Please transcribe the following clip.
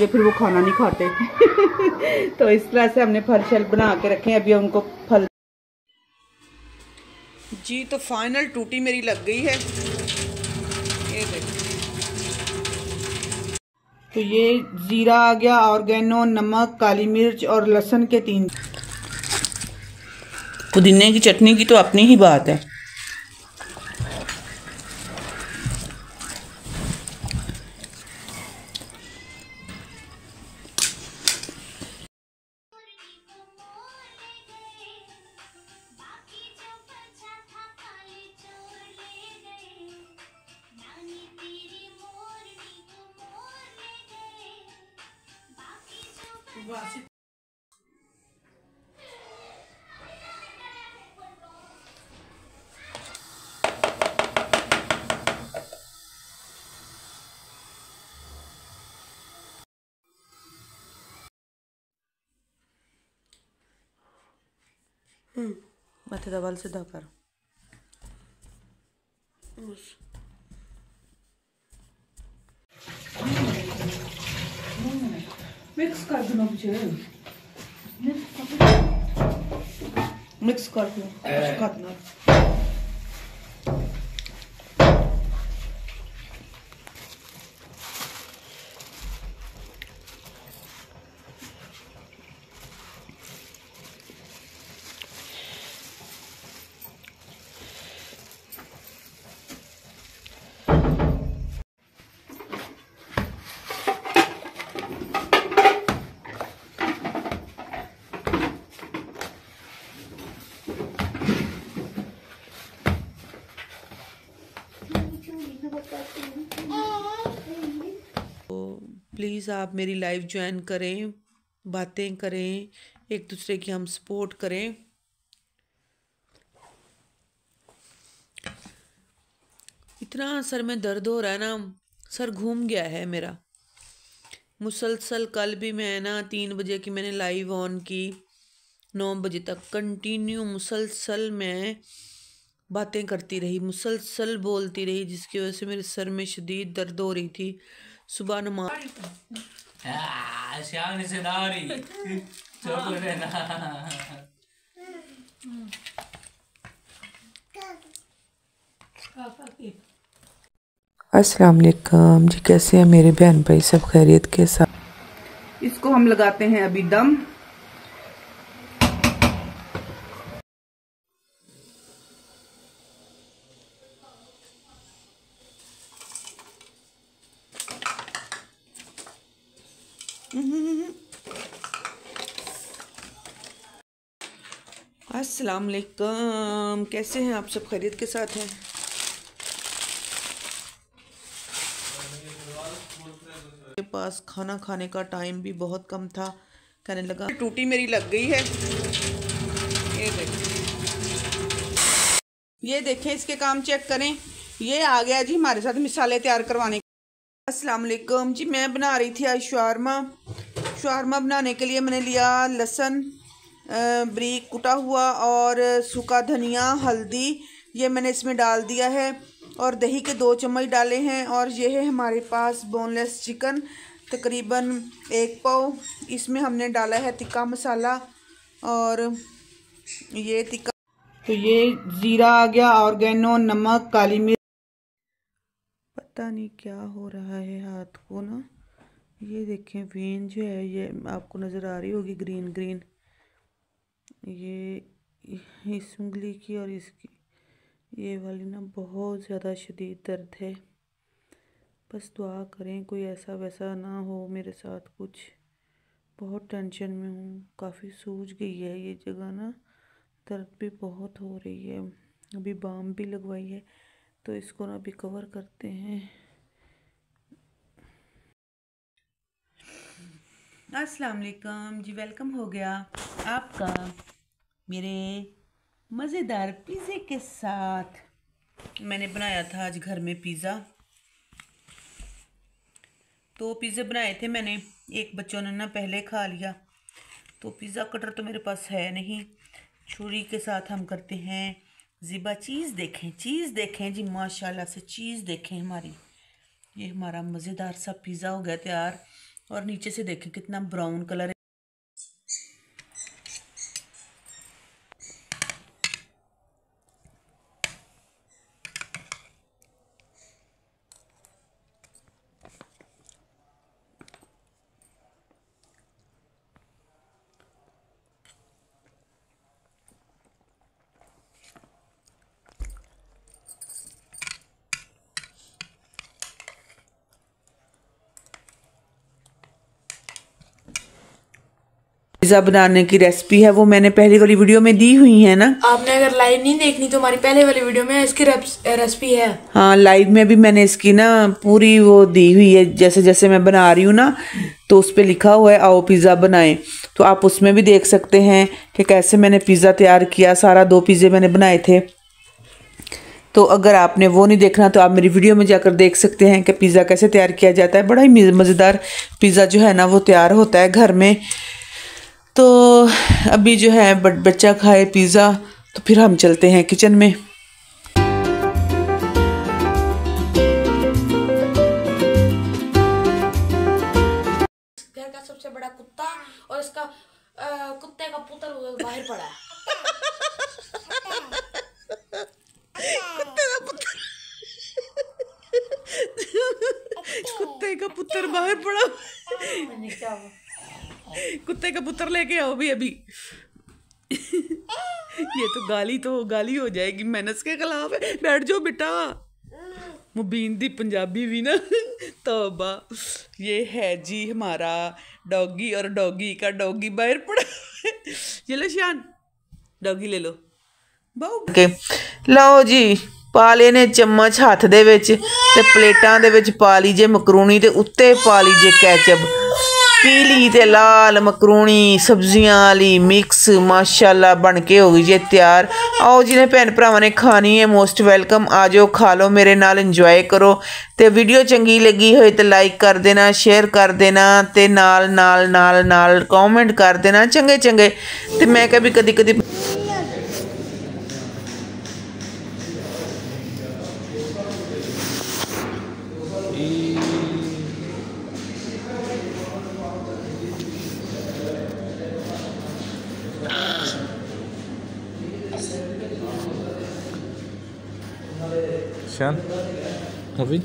ये फिर वो खाना नहीं खाते तो इस तरह से हमने फल शल बना के रखे हैं। अभी उनको फल जी तो फाइनल टूटी मेरी लग गई है। ये देखो, तो ये जीरा आ गया, ऑर्गेनो, नमक, काली मिर्च और लहसुन के 3। पुदीने की चटनी की तो अपनी ही बात है। मथे दवाल सीधा कर। मिक्स कर दो, मिक्स कर दो। प्लीज़ आप मेरी लाइव ज्वाइन करें, बातें करें, एक दूसरे की हम सपोर्ट करें। इतना सर में दर्द हो रहा है ना, सर घूम गया है मेरा मुसलसल। कल भी मैं ना 3 बजे की मैंने लाइव ऑन की, 9 बजे तक कंटिन्यू मुसलसल मैं बातें करती रही, मुसलसल बोलती रही, जिसकी वजह से मेरे सर में शदीद दर्द हो रही थी। सुबह नमाज अस्सलाम वालेकुम जी, कैसे हैं मेरे बहन भाई? सब खैरियत के साथ। इसको हम लगाते हैं अभी दम। अस्सलाम वालेकुम, कैसे हैं आप? सब खैरियत के साथ हैं। के पास खाना खाने का टाइम भी बहुत कम था, कहने लगा टूटी मेरी लग गई है। ये देखें, इसके काम चेक करें। ये आ गया जी हमारे साथ मिसाले तैयार करवाने। अस्सलाम वालेकुम जी, मैं बना रही थी आज शावरमा। शावरमा बनाने के लिए मैंने लिया लहसुन बारीक कुटा हुआ और सूखा धनिया, हल्दी, ये मैंने इसमें डाल दिया है, और दही के 2 चम्मच डाले हैं। और ये है हमारे पास बोनलेस चिकन, तकरीबन 1 पाव। इसमें हमने डाला है तिक्का मसाला, और ये तिक्का, तो ये ज़ीरा आ गया, ऑर्गेनो, नमक, काली मिर्च। पता नहीं क्या हो रहा है हाथ को ना, ये देखें वेन जो है ये आपको नज़र आ रही होगी ग्रीन ग्रीन, ये इस उंगली की और इसकी ये वाली ना बहुत ज़्यादा शदीद दर्द है। बस दुआ करें कोई ऐसा वैसा ना हो मेरे साथ कुछ। बहुत टेंशन में हूँ, काफ़ी सूज गई है ये जगह ना, दर्द भी बहुत हो रही है। अभी बाम भी लगवाई है, तो इसको ना अभी कवर करते हैं। अस्सलाम वालेकुम जी, वेलकम हो गया आपका मेरे मज़ेदार पिज़्ज़े के साथ। मैंने बनाया था आज घर में पिज़्ज़ा। 2 पिज़्ज़े बनाए थे मैंने, एक बच्चों ने ना पहले खा लिया, तो पिज़्ज़ा कटर तो मेरे पास है नहीं। छुरी के साथ हम करते हैं ज़िबा। चीज़ देखें जी, माशाल्लाह से चीज़ देखें हमारी। ये हमारा मज़ेदार सा पिज़्ज़ा हो गया तैयार। और नीचे से देखें कितना ब्राउन कलर है। पिज़्ज़ा बनाने की रेसिपी है वो मैंने पहली वाली वीडियो में दी हुई है ना। आपने अगर लाइव नहीं देखनी तो हमारी पहले वाली वीडियो में इसकी रेसिपी है। हाँ, लाइव में भी मैंने इसकी ना पूरी वो दी हुई है, जैसे जैसे मैं बना रही हूँ ना तो उस पर लिखा हुआ है आओ पिज़्ज़ा बनाएं, तो आप उसमें भी देख सकते हैं कि कैसे मैंने पिज़्ज़ा तैयार किया। सारा 2 पिज़्ज़े मैंने बनाए थे, तो अगर आपने वो नहीं देखना तो आप मेरी वीडियो में जाकर देख सकते हैं कि पिज़्ज़ा कैसे तैयार किया जाता है। बड़ा ही मज़ेदार पिज़्ज़ा जो है ना वो तैयार होता है घर में। तो अभी जो है बच्चा खाए पिज़्ज़ा तो फिर हम चलते हैं किचन में। घर का सबसे बड़ा कुत्ता और इसका कुत्ते का पुत्र बाहर पड़ा है। कुत्ते का पुत्र बाहर पड़ा। कुत्ते का पुत्र लेके आओ भी अभी। ये तो गाली हो जाएगी, मैनर्स के खिलाफ है। बैठ जाओ बेटा। मुबीन दी पंजाबी भी ना तौबा। ये है जी हमारा डॉगी और डॉगी का डॉगी बाहर पड़ा। ये लो शान, डॉगी ले लो। ਲਓ ਜੀ ਪਾ ਲਏ ਨੇ ਚਮਚ ਹੱਥ ਦੇ ਵਿੱਚ ਤੇ ਪਲੇਟਾਂ ਦੇ ਵਿੱਚ ਪਾ ਲਈ ਜੇ ਮਕਰੂਨੀ ਤੇ ਉੱਤੇ ਪਾ ਲਈ ਜੇ ਕੈਚਅਪ। पीली ते लाल मकरूनी सब्जियां वाली मिक्स माशाल्लाह बन के हो गई जे तैयार। आओ जिन्हें भैन भरावां ने खानी है मोस्ट वेलकम, आ जाओ खा लो मेरे नाल, इंजॉय करो। ते वीडियो चंगी लगी होए तो लाइक कर देना, शेयर कर देना ते नाल नाल नाल नाल कॉमेंट कर देना चंगे चंगे। ते मैं कभी कदी कदी Sian, ouvi?